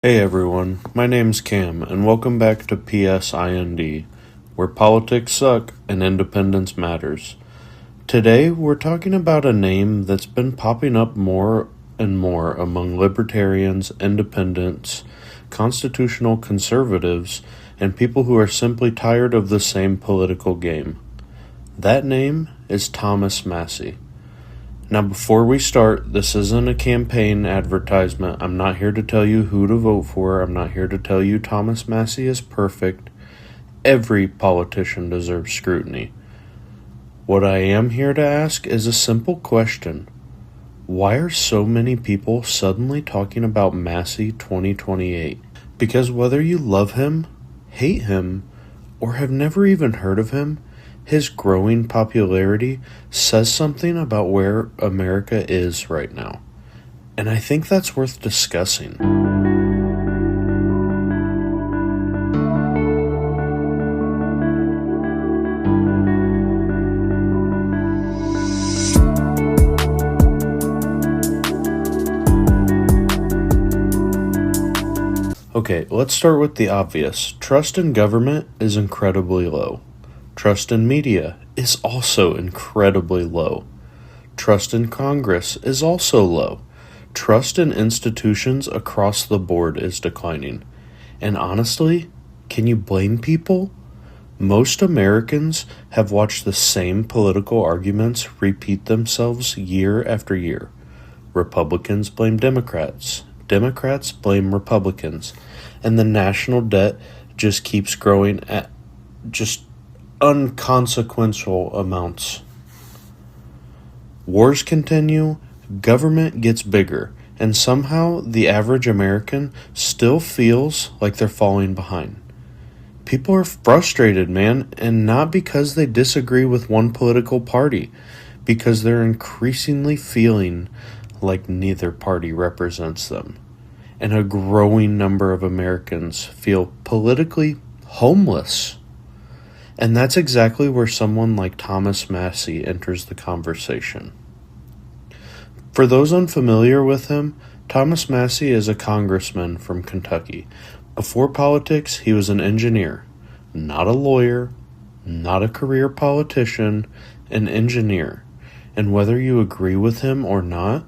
Hey everyone, my name's Cam, and welcome back to PSIND, where politics suck and independence matters. Today, we're talking about a name that's been popping up more and more among libertarians, independents, constitutional conservatives, and people who are simply tired of the same political game. That name is Thomas Massie. Now, before we start, this isn't a campaign advertisement. I'm not here to tell you who to vote for. I'm not here to tell you Thomas Massie is perfect. Every politician deserves scrutiny. What I am here to ask is a simple question. Why are so many people suddenly talking about Massie 2028? Because whether you love him, hate him, or have never even heard of him, his growing popularity says something about where America is right now. And I think that's worth discussing. Okay, let's start with the obvious. Trust in government is incredibly low. Trust in media is also incredibly low. Trust in Congress is also low. Trust in institutions across the board is declining. And honestly, can you blame people? Most Americans have watched the same political arguments repeat themselves year after year. Republicans blame Democrats. Democrats blame Republicans. And the national debt just keeps growing at just unconsequential amounts. Wars continue, government gets bigger, and somehow the average American still feels like they're falling behind. People are frustrated, man, and not because they disagree with one political party, because they're increasingly feeling like neither party represents them. And a growing number of Americans feel politically homeless. And that's exactly where someone like Thomas Massie enters the conversation. For those unfamiliar with him, Thomas Massie is a congressman from Kentucky. Before politics, he was an engineer, not a lawyer, not a career politician, an engineer. And whether you agree with him or not,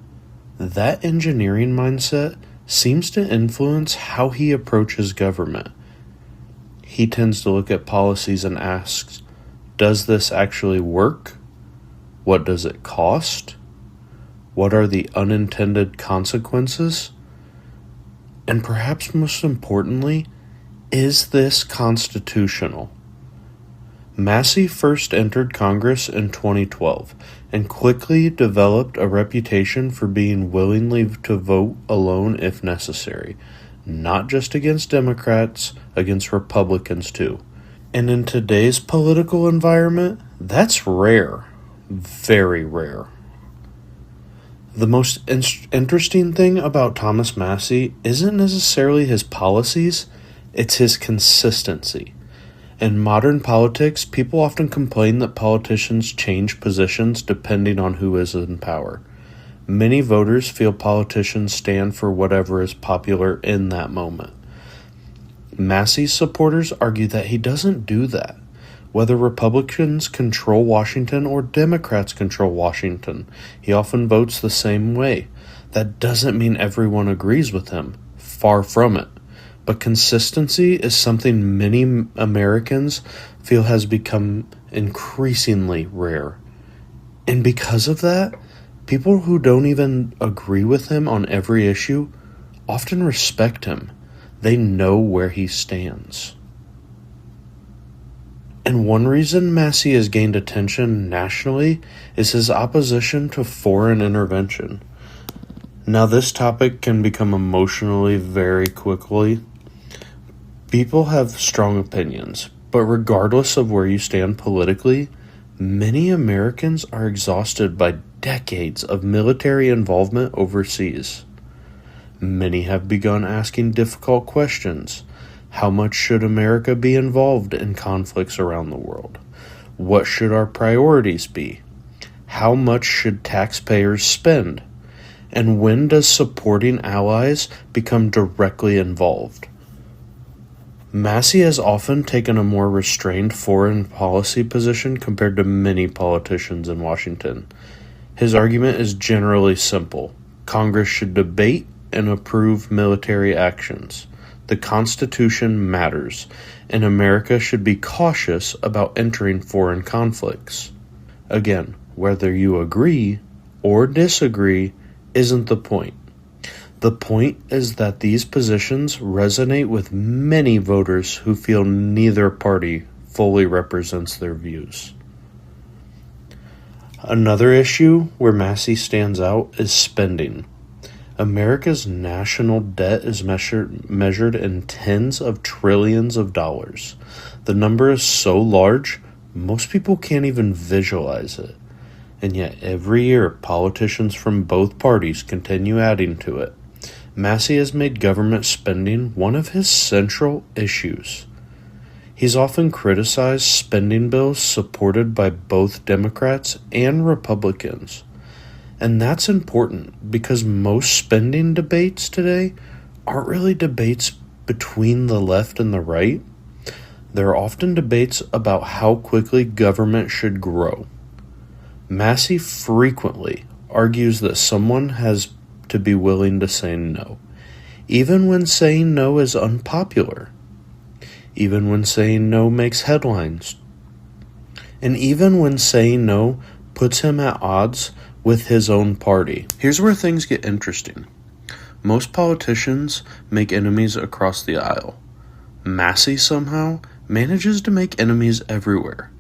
that engineering mindset seems to influence how he approaches government. He tends to look at policies and asks, does this actually work? What does it cost? What are the unintended consequences? And perhaps most importantly, is this constitutional? Massie first entered Congress in 2012 and quickly developed a reputation for being willing to vote alone if necessary. Not just against Democrats, against Republicans too. And in today's political environment, that's rare. Very rare. The most interesting thing about Thomas Massie isn't necessarily his policies, it's his consistency. In modern politics, people often complain that politicians change positions depending on who is in power. Many voters feel politicians stand for whatever is popular in that moment. Massie's supporters argue that he doesn't do that. Whether Republicans control Washington or Democrats control Washington, he often votes the same way. That doesn't mean everyone agrees with him. Far from it. But consistency is something many Americans feel has become increasingly rare. And because of that, people who don't even agree with him on every issue often respect him. They know where he stands. And one reason Massie has gained attention nationally is his opposition to foreign intervention. Now, this topic can become emotionally very quickly. People have strong opinions, but regardless of where you stand politically, many Americans are exhausted by decades of military involvement overseas. Many have begun asking difficult questions. How much should America be involved in conflicts around the world? What should our priorities be? How much should taxpayers spend? And when does supporting allies become directly involved? Massie has often taken a more restrained foreign policy position compared to many politicians in Washington. His argument is generally simple. Congress should debate and approve military actions. The Constitution matters, and America should be cautious about entering foreign conflicts. Again, whether you agree or disagree isn't the point. The point is that these positions resonate with many voters who feel neither party fully represents their views. Another issue where Massie stands out is spending. America's national debt is measured in tens of trillions of dollars. The number is so large, most people can't even visualize it. And yet every year, politicians from both parties continue adding to it. Massie has made government spending one of his central issues. He's often criticized spending bills supported by both Democrats and Republicans. And that's important because most spending debates today aren't really debates between the left and the right. They're often debates about how quickly government should grow. Massie frequently argues that someone has to be willing to say no, even when saying no is unpopular, even when saying no makes headlines, and even when saying no puts him at odds with his own party. Here's where things get interesting. Most politicians make enemies across the aisle. Massie somehow manages to make enemies everywhere.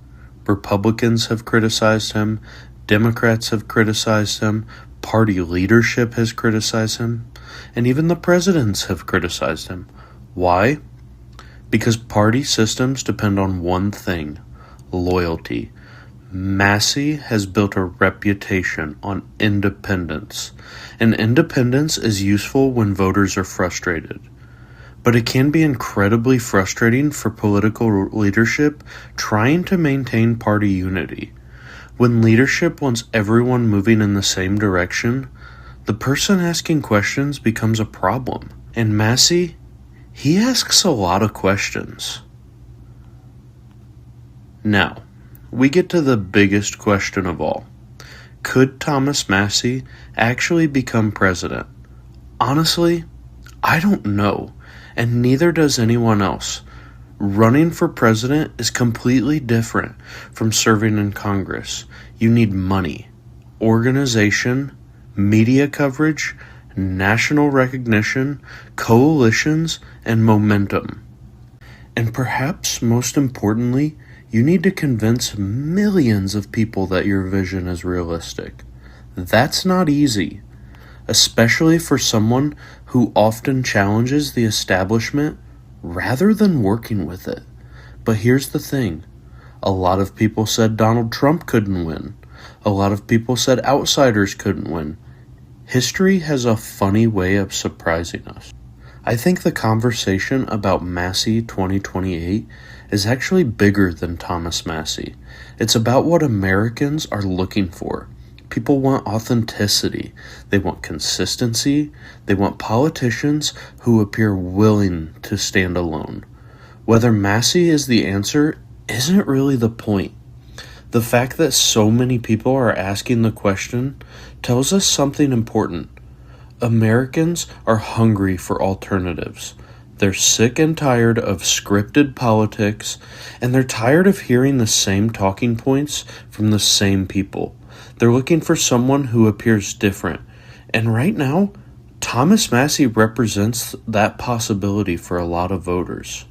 Republicans have criticized him, Democrats have criticized him, party leadership has criticized him, and even the presidents have criticized him. Why? Because party systems depend on one thing: loyalty. Massie has built a reputation on independence, and independence is useful when voters are frustrated. But it can be incredibly frustrating for political leadership trying to maintain party unity. When leadership wants everyone moving in the same direction, the person asking questions becomes a problem. And Massie, he asks a lot of questions. Now, we get to the biggest question of all. Could Thomas Massie actually become president? Honestly, I don't know, and neither does anyone else. Running for president is completely different from serving in Congress. You need money, organization, media coverage, national recognition, coalitions, and momentum. And perhaps most importantly, you need to convince millions of people that your vision is realistic. That's not easy, especially for someone who often challenges the establishment rather than working with it. But here's the thing. A lot of people said Donald Trump couldn't win. A lot of people said outsiders couldn't win. History has a funny way of surprising us. I think the conversation about Massie 2028 is actually bigger than Thomas Massie. It's about what Americans are looking for. People want authenticity. They want consistency. They want politicians who appear willing to stand alone. Whether Massie is the answer isn't really the point. The fact that so many people are asking the question tells us something important. Americans are hungry for alternatives. They're sick and tired of scripted politics, and they're tired of hearing the same talking points from the same people. They're looking for someone who appears different. And right now, Thomas Massie represents that possibility for a lot of voters.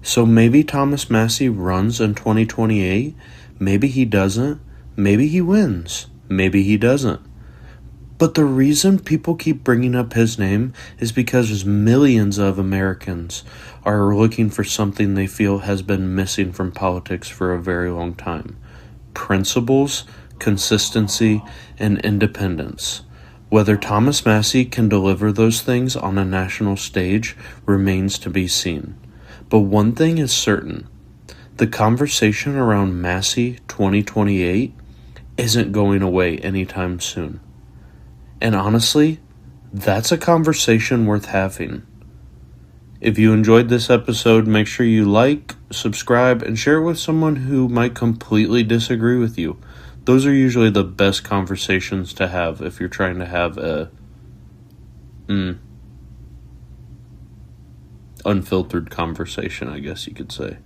So maybe Thomas Massie runs in 2028, maybe he doesn't, maybe he wins, maybe he doesn't. But the reason people keep bringing up his name is because millions of Americans are looking for something they feel has been missing from politics for a very long time. Principles, consistency, and independence. Whether Thomas Massie can deliver those things on a national stage remains to be seen. But one thing is certain. The conversation around Massie 2028 isn't going away anytime soon. And honestly, that's a conversation worth having. If you enjoyed this episode, make sure you like, subscribe, and share it with someone who might completely disagree with you. Those are usually the best conversations to have if you're trying to have a unfiltered conversation, I guess you could say.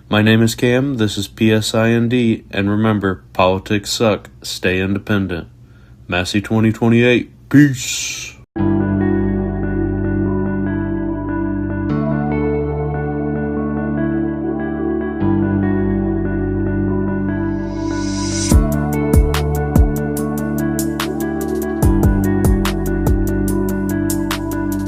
My name is Cam, this is PSIND, and remember, politics suck, stay independent. Massie 2028, peace!